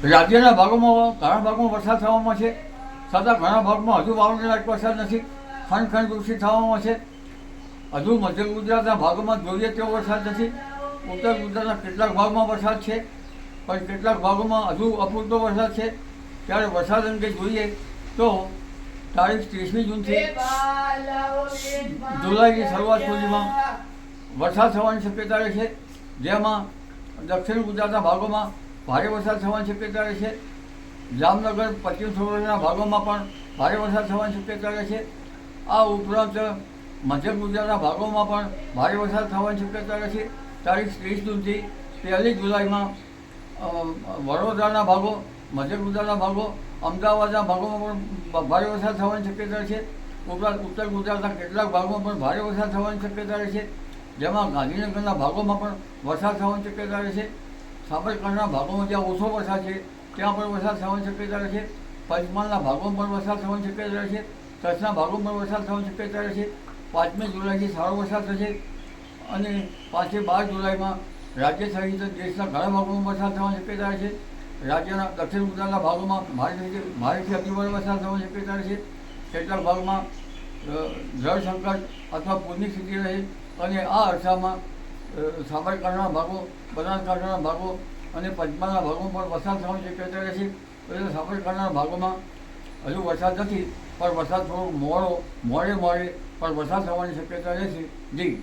રાજ્યના ભાગોમાં ઘણા ભાગમાં વરસાદ થવામાં છે, છતાં ઘણા ભાગમાં હજુ વાવણી લાયક વરસાદ નથી. ખંડ ખંડ વૃષ્ટિ થવામાં છે. હજુ મધ્ય ગુજરાતના ભાગોમાં જોઈએ તેવો વરસાદ નથી. ઉત્તર ગુજરાતના કેટલાક ભાગમાં વરસાદ છે, પણ કેટલાક ભાગોમાં હજુ અપૂરતો વરસાદ છે. ત્યારે વરસાદ અંગે જોઈએ તો તારીખ 30મી જૂનથી જુલાઈની શરૂઆત સુધીમાં વરસાદ થવાની શક્યતા રહે છે, જેમાં દક્ષિણ ગુજરાતના ભાગોમાં ભારે વરસાદ થવાની શક્યતા રહે છે. જામનગર પશ્ચિમ સૌરાષ્ટ્રના ભાગોમાં પણ ભારે વરસાદ થવાની શક્યતા રહે છે. આ ઉપરાંત મધ્ય ગુજરાતના ભાગોમાં પણ ભારે વરસાદ થવાની શક્યતા રહે છે. તારીખ 30 જૂનથી 1 જુલાઈમાં વડોદરાના ભાગો, મધ્ય ગુજરાતના ભાગો, અમદાવાદના ભાગોમાં પણ ભારે વરસાદ થવાની શક્યતા રહે છે. ઉપરાંત ઉત્તર ગુજરાતના કેટલાક ભાગોમાં પણ ભારે વરસાદ થવાની શક્યતા રહે છે, જેમાં ગાંધીનગરના ભાગોમાં પણ વરસાદ થવાની શક્યતા રહે છે. સાબરકાંઠાના ભાગોમાં જ્યાં ઓછો વરસાદ છે ત્યાં પણ વરસાદ થવાની શક્યતા રહે છે. પંચમહાલના ભાગોમાં પણ વરસાદ થવાની શક્યતા રહે છે. કચ્છના ભાગોમાં પણ વરસાદ થવાની શક્યતા રહે છે. 5મી જુલાઈથી સારો વરસાદ થશે અને 5 થી 12 જુલાઈમાં રાજ્ય સહિત દેશના ઘણા ભાગોમાં વરસાદ થવાની શક્યતા રહે છે. રાજ્યના દક્ષિણ ગુજરાતના ભાગોમાં ભારેથી અતિભારે વરસાદ થવાની શક્યતા રહે છે. કેટલાક ભાગમાં જળ સંકટ અથવા પૂરની સ્થિતિ રહે અને આ અરસામાં સાબરકાંઠાના ભાગો, બનાસકાંઠાના ભાગો અને પંચમહાલના ભાગોમાં પણ વરસાદ થવાની શક્યતા રહે છે. એટલે સાબરકાંઠાના ભાગોમાં હજુ વરસાદ નથી, પણ વરસાદ થોડો મોડે પણ વરસાદ થવાની શક્યતા રહે છે. જી.